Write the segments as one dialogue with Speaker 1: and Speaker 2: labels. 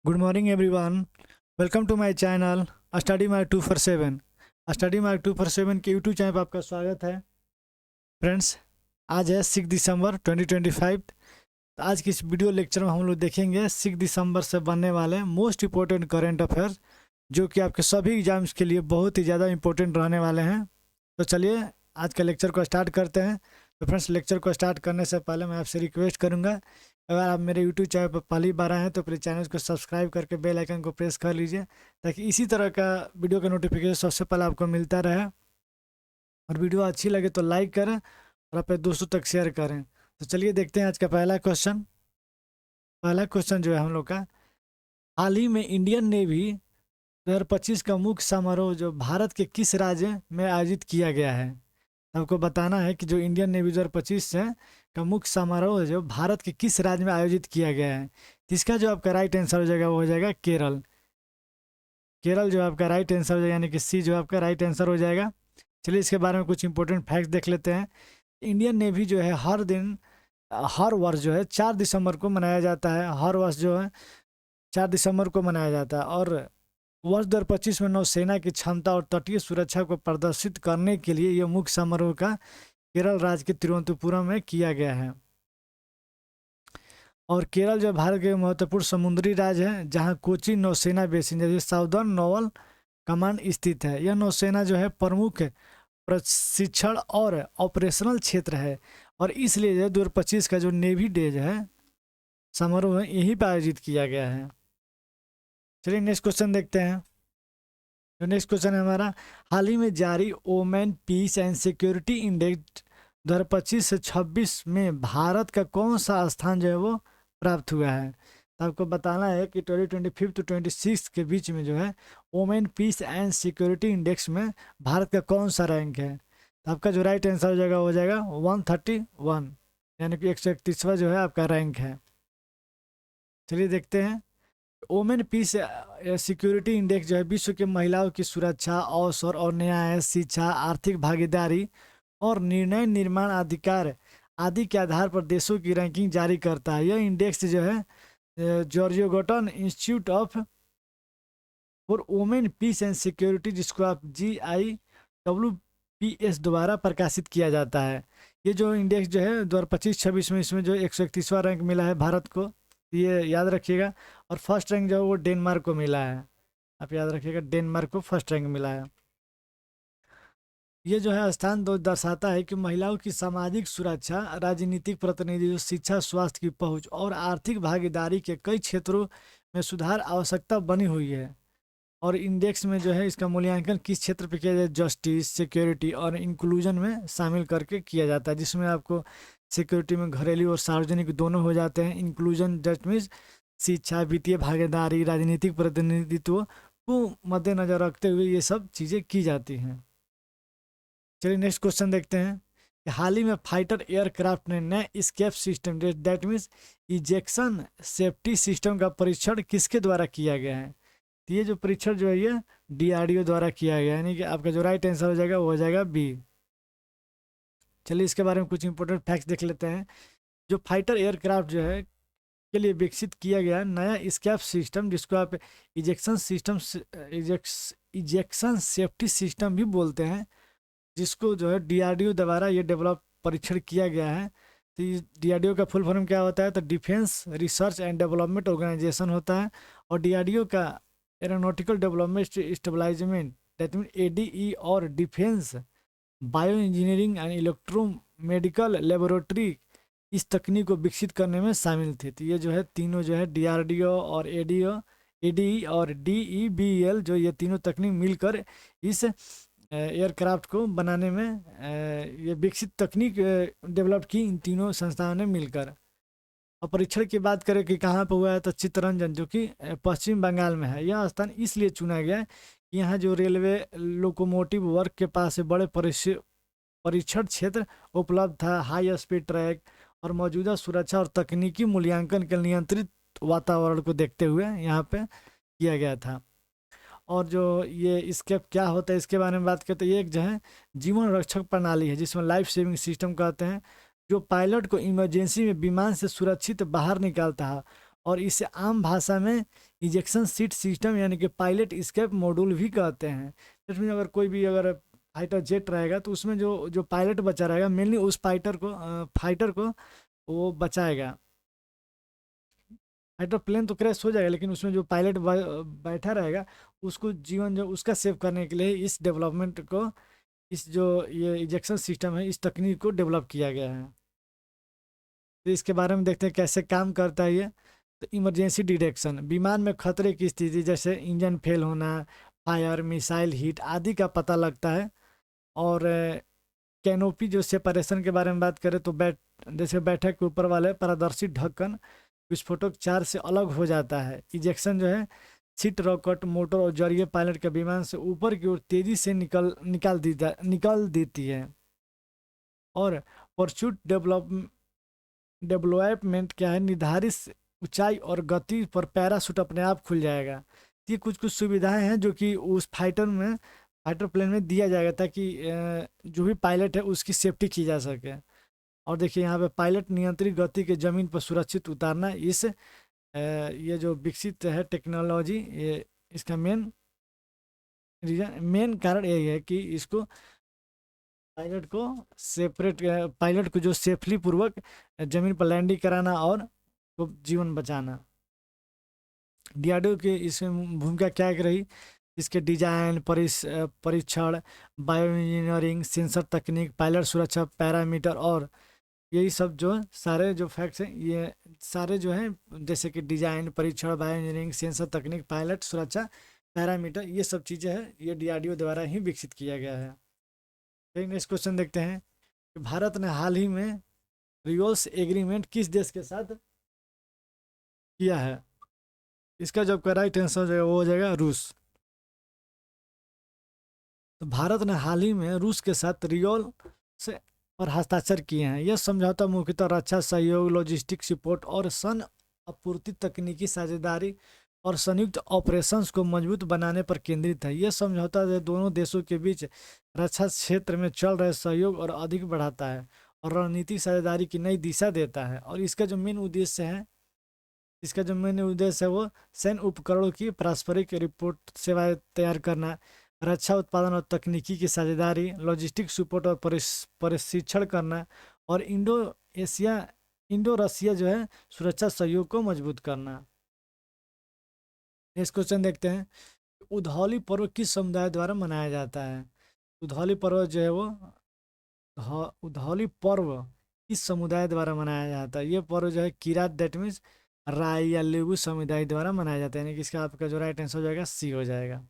Speaker 1: Good morning, everyone. Welcome to my channel Study Mark 247। Study mark 247 के YouTube channel पर आपका स्वागत है। फ्रेंड्स, आज है 6 दिसंबर 2025। तो आज की इस वीडियो लेक्चर में हम लोग देखेंगे 6 दिसंबर से बनने वाले मोस्ट इम्पोर्टेंट करेंट अफेयर्स, जो कि आपके सभी एग्जाम्स के लिए बहुत ही ज़्यादा इंपॉर्टेंट रहने वाले हैं। तो चलिए आज का लेक्चर को स्टार्ट करते हैं। तो फ्रेंड्स, लेक्चर को स्टार्ट करने से पहले मैं आपसे रिक्वेस्ट करूंगा, अगर आप मेरे यूट्यूब चैनल पर पहली बार आए हैं तो प्लीज़ चैनल को सब्सक्राइब करके बेल आइकन को प्रेस कर लीजिए, ताकि इसी तरह का वीडियो का नोटिफिकेशन सबसे पहले आपको मिलता रहे। और वीडियो अच्छी लगे तो लाइक करें और अपने दोस्तों तक शेयर करें। तो चलिए देखते हैं आज का पहला क्वेश्चन। पहला क्वेश्चन जो है हम लोग का, हाल ही में इंडियन नेवी 2025 का मुख्य समारोह जो भारत के किस राज्य में आयोजित किया गया है? आपको बताना है कि जो इंडियन नेवी 2025 है का मुख्य समारोह है जो भारत के किस राज्य में आयोजित किया गया है। तो इसका जो आपका राइट आंसर हो जाएगा वो हो जाएगा केरल। केरल जो आपका राइट आंसर हो जाएगा, यानी कि सी जो आपका राइट आंसर हो जाएगा। चलिए इसके बारे में कुछ इंपॉर्टेंट फैक्ट्स देख लेते हैं। इंडियन नेवी जो है हर वर्ष जो है 4 दिसंबर को मनाया जाता है। हर वर्ष जो है 4 दिसंबर को मनाया जाता है। और वर्ष 2025 में नौसेना की क्षमता और तटीय सुरक्षा को प्रदर्शित करने के लिए यह मुख्य समारोह का केरल राज्य के तिरुवनंतपुरम में किया गया है। और केरल जो भारत के महत्वपूर्ण समुद्री राज्य है, जहां कोची नौसेना बेसिन जैसे साउदर्न नोवल कमांड स्थित है। यह नौसेना जो है प्रमुख प्रशिक्षण और ऑपरेशनल क्षेत्र है, और इसलिए जो 2025 का जो नेवी डे जो है समारोह है यहीं पर आयोजित किया गया है। चलिए नेक्स्ट क्वेश्चन देखते हैं। जो नेक्स्ट क्वेश्चन है हमारा, हाल ही में जारी women peace and security index 2025 से 26 में भारत का कौन सा स्थान जो है वो प्राप्त हुआ है? तो आपको बताना है कि 2025 to 26 के बीच में जो है women peace and security index में भारत का कौन सा रैंक है? तो आपका जो राइट आंसर हो जाएगा 131, यानी कि 131वां जो है आपका रैंक है। चलिए देखते हैं। ओमेन पीस सिक्योरिटी इंडेक्स जो है विश्व के महिलाओं की सुरक्षा, अवसर और न्याय, शिक्षा, आर्थिक भागीदारी और निर्णय निर्माण अधिकार आदि के आधार पर देशों की रैंकिंग जारी करता है। यह इंडेक्स जो है Georgetown institute of for women peace and security, जिसको आप GIWPS द्वारा प्रकाशित किया जाता है। ये जो इंडेक्स जो है 2025-26 में इसमें जो 131वां रैंक मिला है भारत को, ये याद रखिएगा। और फर्स्ट रैंक जो है वो डेनमार्क को मिला है। आप याद रखिएगा, डेनमार्क को फर्स्ट रैंक मिला है। ये जो है स्थान दो दर्शाता है कि महिलाओं की सामाजिक सुरक्षा, राजनीतिक प्रतिनिधित्व, शिक्षा, स्वास्थ्य की पहुंच और आर्थिक भागीदारी के कई क्षेत्रों में सुधार आवश्यकता बनी हुई है। और इंडेक्स में जो है इसका मूल्यांकन किस क्षेत्र पे किया जाए? जस्टिस, सिक्योरिटी और इंक्लूजन में शामिल करके किया जाता है, जिसमें आपको सिक्योरिटी में घरेलू और सार्वजनिक दोनों हो जाते हैं। इंक्लूजन जस्ट मीन्स शिक्षा, वित्तीय भागीदारी, राजनीतिक प्रतिनिधित्व को मद्देनजर रखते हुए ये सब चीज़ें की जाती हैं। चलिए नेक्स्ट क्वेश्चन देखते हैं कि हाल ही में फाइटर एयरक्राफ्ट ने नए escape system that means ejection safety system का परीक्षण किसके द्वारा किया गया है? तो ये जो परीक्षण जो है ये DRDO द्वारा किया गया है, यानी कि आपका जो राइट आंसर हो जाएगा वो हो जाएगा बी। चलिए इसके बारे में कुछ इंपॉर्टेंट फैक्ट्स देख लेते हैं। जो फाइटर एयरक्राफ्ट जो है के लिए विकसित किया गया नया स्केप सिस्टम, जिसको आप ejection system ejection safety system भी बोलते हैं, जिसको जो है DRDO द्वारा ये डेवलप परीक्षण किया गया है। तो DRDO का फुल फॉर्म क्या होता है? तो defence research and development organisation होता है। और DRDO का aeronautical development establishment that mean ADE और defence bio engineering and electro medical laboratory इस तकनीक को विकसित करने में शामिल थे। तो ये जो है तीनों जो है DRDO और ADE और DEBL जो ये तीनों तकनीक मिलकर इस एयरक्राफ्ट को बनाने में ये विकसित तकनीक डेवलप की इन तीनों संस्थाओं ने मिलकर। और परीक्षण की बात करें कि कहाँ पर हुआ है, तो चित्तरंजन जो कि पश्चिम बंगाल में है। यह स्थान इसलिए चुना गया है कि यहाँ जो रेलवे लोकोमोटिव वर्क के पास से बड़े परीक्षण क्षेत्र उपलब्ध था, हाई स्पीड ट्रैक और मौजूदा सुरक्षा और तकनीकी मूल्यांकन के नियंत्रित वातावरण को देखते हुए यहाँ पे किया गया था। और जो ये स्केप क्या होता है इसके बारे में बात करते हैं। ये एक जो है जीवन रक्षक प्रणाली है, जिसमें लाइफ सेविंग सिस्टम कहते हैं, जो पायलट को इमरजेंसी में विमान से सुरक्षित बाहर निकालता है और इसे आम भाषा में इजेक्शन सीट सिस्टम यानी कि पायलट स्केप मॉड्यूल भी कहते हैं। इसमें अगर कोई भी अगर फाइटर जेट रहेगा तो उसमें जो जो पायलट बचा रहेगा मेनली उस फाइटर को वो बचाएगा। फाइटर प्लेन तो क्रैश हो जाएगा लेकिन उसमें जो पायलट बैठा रहेगा उसको जीवन जो उसका सेव करने के लिए इस डेवलपमेंट को, इस जो ये इजेक्शन सिस्टम है इस तकनीक को डेवलप किया गया है। तो इसके बारे में देखते हैं कैसे काम करता है ये। तो इमरजेंसी डिटेक्शन, विमान में खतरे की स्थिति जैसे इंजन फेल होना, फायर, मिसाइल हिट आदि का पता लगता है। और कैनोपी जो सेपरेशन के बारे में बात करें तो जैसे बैठक के ऊपर वाले पारदर्शी ढक्कन विस्फोटक चार से अलग हो जाता है। इजेक्शन जो है सीट रॉकेट मोटर और जरिए पायलट के विमान से ऊपर की ओर तेजी से निकल देती है। और परचूट डेवलपमेंट क्या है, निर्धारित ऊंचाई और गति पर पैराशूट अपने आप खुल जाएगा। तो ये कुछ कुछ सुविधाएं हैं जो कि उस फाइटर प्लेन में दिया जाएगा ताकि जो भी पायलट है उसकी सेफ्टी की जा सके। और देखिए यहाँ पे पायलट नियंत्रित गति के जमीन पर सुरक्षित उतारना, ये जो विकसित है टेक्नोलॉजी, ये इसका मेन कारण यही है कि इसको पायलट को पायलट को जो सेफली पूर्वक जमीन पर लैंडिंग कराना और को जीवन बचाना। डीआरडीओ की इसमें भूमिका क्या रही, इसके डिजाइन, परीक्षण, बायो इंजीनियरिंग, सेंसर तकनीक, पायलट सुरक्षा पैरामीटर और यही सब जो सारे जो फैक्ट्स हैं ये सारे जो हैं जैसे कि डिजाइन, परीक्षण, बायो इंजीनियरिंग, सेंसर तकनीक, पायलट सुरक्षा पैरामीटर, ये सब चीज़ें हैं ये डीआरडीओ द्वारा ही विकसित किया गया है। नेक्स्ट क्वेश्चन देखते हैं कि भारत ने हाल ही में रियोल्स एग्रीमेंट किस देश के साथ किया है। इसका जब का राइट आंसर हो जाएगा वो हो जाएगा रूस। तो भारत ने हाल ही में रूस के साथ रियोल से पर हस्ताक्षर किए हैं। यह समझौता मुख्यतः रक्षा सहयोग, लॉजिस्टिक सपोर्ट और सन आपूर्ति, तकनीकी साझेदारी और संयुक्त ऑपरेशंस को मजबूत बनाने पर केंद्रित है। यह समझौता दोनों देशों के बीच रक्षा क्षेत्र में चल रहे सहयोग और अधिक बढ़ाता है और रणनीतिक साझेदारी की नई दिशा देता है। और इसका जो मेन उद्देश्य है वो सैन्य उपकरणों की पारस्परिक रिपोर्ट सेवाएं तैयार करना, रक्षा उत्पादन और तकनीकी की साझेदारी, लॉजिस्टिक सपोर्ट और प्रशिक्षण करना और इंडो रसिया जो है सुरक्षा सहयोग को मजबूत करना। नेक्स्ट क्वेश्चन देखते हैं, उधौली पर्व किस समुदाय द्वारा मनाया जाता है। उधौली पर्व जो है वो उधौली पर्व किस समुदाय द्वारा मनाया जाता है। ये पर्व जो है किरात दैट मीन्स राय या लेबू समुदाय द्वारा मनाया जाता है, यानी कि इसका आपका जो राइट आंसर हो जाएगा सी हो जाएगा।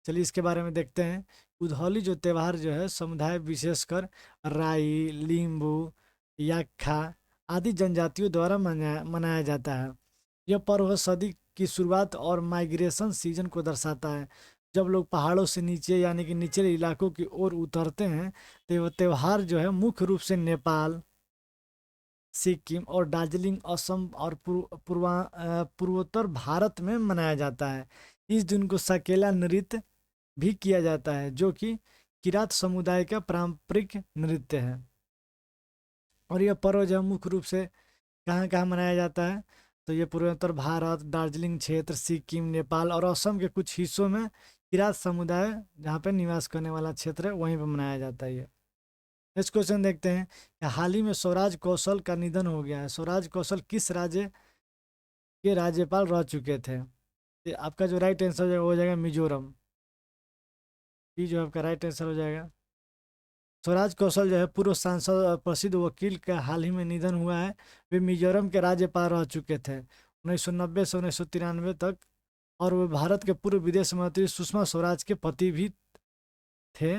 Speaker 1: चलिए इसके बारे में देखते हैं। उधौली जो त्यौहार जो है समुदाय विशेषकर राई, लिम्बू, याखा आदि जनजातियों द्वारा मनाया जाता है। यह पर्व सदी की शुरुआत और माइग्रेशन सीजन को दर्शाता है। जब लोग पहाड़ों से नीचे यानी कि निचले इलाकों की ओर उतरते हैं तो यह त्यौहार जो है मुख्य रूप से नेपाल, सिक्किम और दार्जिलिंग, असम और पूर्वोत्तर भारत में मनाया जाता है। इस दिन को सकेला नृत्य भी किया जाता है जो कि किरात समुदाय का पारंपरिक नृत्य है। और यह पर्व जो मुख्य रूप से कहाँ कहाँ मनाया जाता है तो ये पूर्वोत्तर भारत, दार्जिलिंग क्षेत्र, सिक्किम, नेपाल और असम के कुछ हिस्सों में किरात समुदाय जहाँ पे निवास करने वाला क्षेत्र है वहीं पर मनाया जाता है। नेक्स्ट क्वेश्चन देखते हैं कि हाल ही में स्वराज कौशल का निधन हो गया है। स्वराज कौशल किस राज्य के राज्यपाल रह चुके थे। ये आपका जो राइट आंसर हो जाएगा मिजोरम। ये जो आपका राइट आंसर हो जाएगा। स्वराज कौशल जो है पूर्व सांसद और प्रसिद्ध वकील का हाल ही में निधन हुआ है। वे मिजोरम के राज्यपाल रह चुके थे 1990 से 1993 तक और वे भारत के पूर्व विदेश मंत्री सुषमा स्वराज के पति भी थे।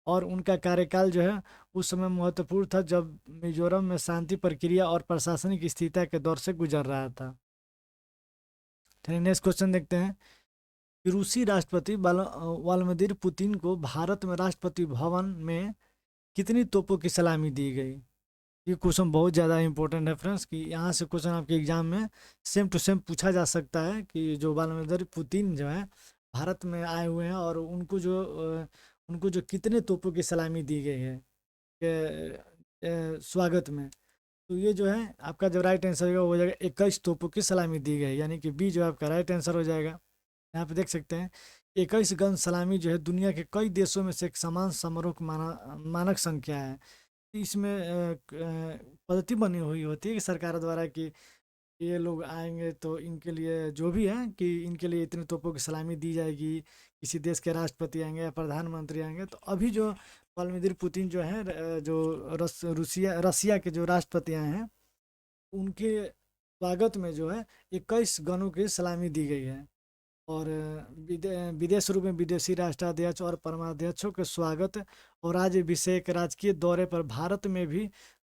Speaker 1: और उनका कार्यकाल जो है उस समय महत्वपूर्ण था जब मिजोरम में शांति प्रक्रिया और प्रशासनिक स्थिरता के दौर से गुजर रहा था। नेक्स्ट क्वेश्चन देखते हैं, रूसी राष्ट्रपति व्लादिमीर पुतिन को भारत में राष्ट्रपति भवन में कितनी तोपों की सलामी दी गई। ये क्वेश्चन बहुत ज़्यादा इंपॉर्टेंट है फ्रेंड्स कि यहाँ से क्वेश्चन आपके एग्जाम में सेम टू सेम पूछा जा सकता है कि जो व्लादिमीर पुतिन जो है भारत में आए हुए हैं और उनको जो कितने तोपों की सलामी दी गई है स्वागत में। तो ये जो है आपका जो राइट आंसर होगा वो हो जाएगा 21 तोपों की सलामी दी गई, यानी कि बी जो है आपका राइट आंसर हो जाएगा। यहाँ पे देख सकते हैं 21 गन सलामी जो है दुनिया के कई देशों में से एक समान समारोह की मानक संख्या है। इसमें पद्धति बनी हुई होती है कि सरकार द्वारा कि ये लोग आएंगे तो इनके लिए जो भी है कि इनके लिए इतने तोपों की सलामी दी जाएगी। किसी देश के राष्ट्रपति आएंगे या प्रधानमंत्री आएंगे तो अभी जो व्लादिमीर पुतिन जो है जो रसिया के जो राष्ट्रपति आए हैं उनके स्वागत में जो है 21 गनों की सलामी दी गई है। और विदेश रूप में विदेशी राष्ट्राध्यक्ष और परमाध्यक्षों के स्वागत और राज्याभिषेक राजकीय दौरे पर भारत में भी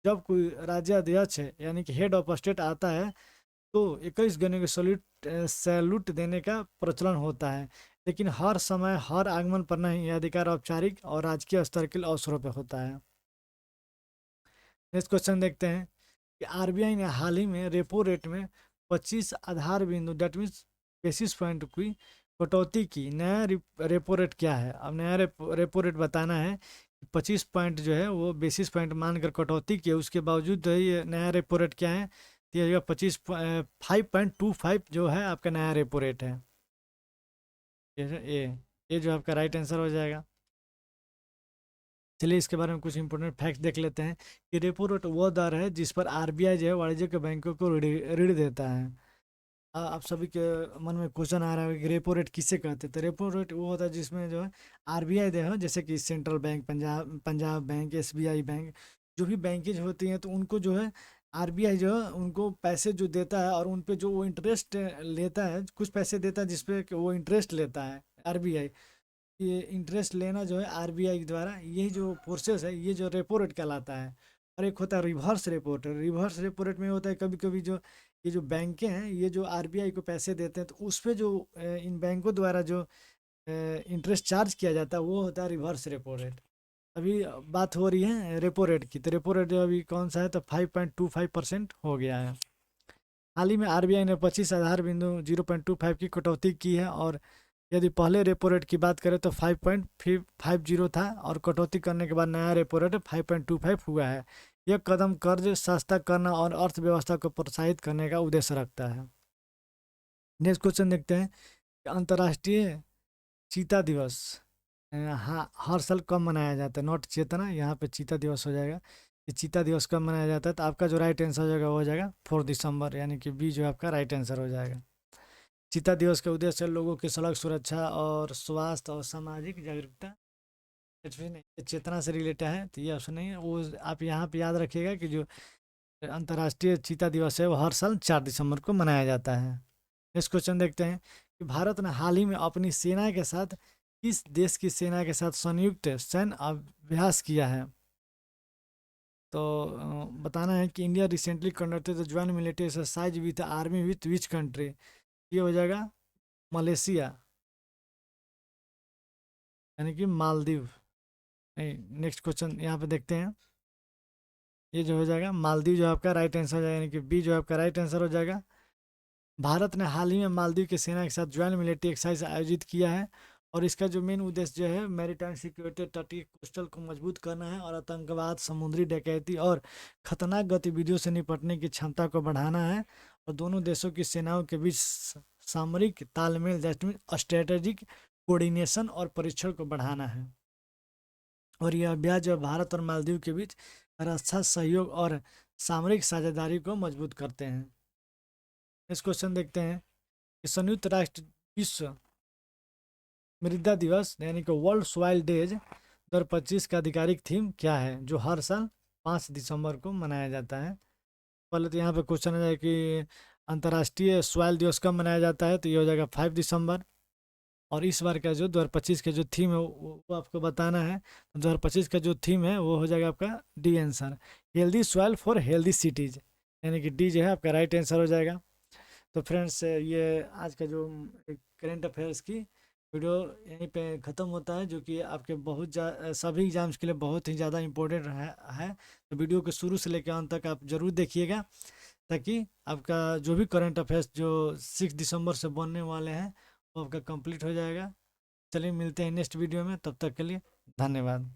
Speaker 1: जब कोई राज्याध्यक्ष है यानी कि हेड ऑफ स्टेट आता है तो 21 गनों के सैल्यूट देने का प्रचलन होता है। लेकिन हर समय हर आगमन पर नहीं, यह अधिकार औपचारिक और राजकीय स्तर के अवसरों पर होता है। नेक्स्ट क्वेश्चन देखते हैं कि आरबीआई ने हाल ही में रेपो रेट में 25 आधार बिंदु डेट मीन्स बेसिस पॉइंट की कटौती की। नया रेपो रेट क्या है? अब नया रेपो रेट बताना है। 25 पॉइंट जो है वो बेसिस पॉइंट मानकर कटौती की, उसके बावजूद जो है ये नया रेपो रेट क्या है? तो ये 5.25 जो है आपका नया रेपो रेट है। ये जो आपका राइट आंसर हो जाएगा। चलिए इसके बारे में कुछ इंपॉर्टेंट फैक्ट देख लेते हैं कि रेपो रेट वह दर है जिस पर आरबीआई जो है वाणिज्यिक बैंकों को ऋण देता है। आप सभी के मन में क्वेश्चन आ रहा है कि रेपो रेट किसे कहते हैं? तो रेपो रेट वो होता है जिसमें जो है आरबीआई दे हो, जैसे कि central bank, Punjab bank, SBI bank, जो भी बैंकेज होती हैं तो उनको जो है आरबीआई जो है उनको पैसे जो देता है और उन पे जो वो इंटरेस्ट लेता है, कुछ पैसे देता है जिसपे कि वो इंटरेस्ट लेता है आरबीआई। ये इंटरेस्ट लेना जो है आरबीआई के द्वारा, यही जो प्रोसेस है ये जो रेपो रेट कहलाता है। और एक होता है reverse repo rate. Reverse repo rate में होता है कभी कभी जो ये जो बैंकें हैं ये जो आरबीआई को पैसे देते हैं तो उस पे जो इन बैंकों द्वारा जो इंटरेस्ट चार्ज किया जाता है वो होता है रिवर्स रेपो रेट। अभी बात हो रही है रेपो रेट की, तो रेपो रेट अभी कौन सा है? तो 5.25% हो गया है। हाल ही में आरबीआई ने 25 आधार बिंदु 0.25 की कटौती की है। और यदि पहले रेपो रेट की बात करें तो 5.50 था और कटौती करने के बाद नया रेपो रेट 5.25 हुआ है। यह कदम कर्ज सस्ता करना और अर्थव्यवस्था को प्रोत्साहित करने का उद्देश्य रखता है। नेक्स्ट क्वेश्चन देखते हैं कि अंतर्राष्ट्रीय चीता दिवस हाँ हर साल कब मनाया जाता है? नॉट चेतना, यहाँ पे चीता दिवस हो जाएगा। ये चीता दिवस कब मनाया जाता है? तो आपका जो राइट आंसर हो जाएगा वो हो जाएगा 4 दिसंबर, यानी कि बी जो आपका राइट आंसर हो जाएगा। चीता दिवस का उद्देश्य लोगों की सड़क सुरक्षा और स्वास्थ्य और सामाजिक जागरूकता चेतना से रिलेटेड है, तो ये ऑप्शन नहीं है वो। आप यहाँ पे याद रखिएगा कि जो अंतर्राष्ट्रीय चीता दिवस है वो हर साल 4 दिसंबर को मनाया जाता है। नेक्स्ट क्वेश्चन देखते हैं कि भारत ने हाल ही में अपनी सेना के साथ किस देश की सेना के साथ संयुक्त सैन्य अभ्यास किया है? तो बताना है कि India recently conducted the joint military exercise with army with which country? ये हो जाएगा मलेशिया, यानी कि मालदीव। नहीं, नेक्स्ट क्वेश्चन यहाँ पे देखते हैं। ये जो हो जाएगा मालदीव जो आपका राइट आंसर हो जाएगा, यानी कि बी जो आपका राइट आंसर हो जाएगा। भारत ने हाल ही में मालदीव की सेना के साथ ज्वाइंट मिलिट्री एक्सरसाइज आयोजित किया है। और इसका जो मेन उद्देश्य जो है मैरीटाइम सिक्योरिटी, तटीय कोस्टल को मजबूत करना है और आतंकवाद, समुद्री डकैती और खतरनाक गतिविधियों से निपटने की क्षमता को बढ़ाना है। और दोनों देशों की सेनाओं के बीच सामरिक तालमेल स्ट्रेटेजिक कोऑर्डिनेशन और परीक्षण को बढ़ाना है। और यह अभ्यास जो भारत और मालदीव के बीच रक्षा सहयोग और सामरिक साझेदारी को मजबूत करते हैं। इस क्वेश्चन देखते हैं कि संयुक्त राष्ट्र विश्व मृदा दिवस यानी कि वर्ल्ड सॉइल डेज 2025 का आधिकारिक थीम क्या है जो हर साल 5 दिसंबर को मनाया जाता है? पहले तो यहाँ पे क्वेश्चन है कि अंतर्राष्ट्रीय सॉइल दिवस कब मनाया जाता है? तो ये हो जाएगा 5 दिसंबर। और इस बार का जो 2025 का जो थीम है वो आपको बताना है। 2025 का जो थीम है वो हो जाएगा आपका D answer, healthy soil for healthy cities, यानी कि डी जो है आपका राइट आंसर हो जाएगा। तो फ्रेंड्स ये आज का जो करेंट अफेयर्स की वीडियो यहीं पे ख़त्म होता है, जो कि आपके सभी एग्जाम्स के लिए बहुत ही ज़्यादा इम्पोर्टेंट है। तो वीडियो को शुरू से लेकर अंत तक आप ज़रूर देखिएगा ताकि आपका जो भी करंट अफेयर्स जो 6 दिसंबर से बनने वाले हैं वो आपका कंप्लीट हो जाएगा। चलिए मिलते हैं नेक्स्ट वीडियो में, तब तक के लिए धन्यवाद।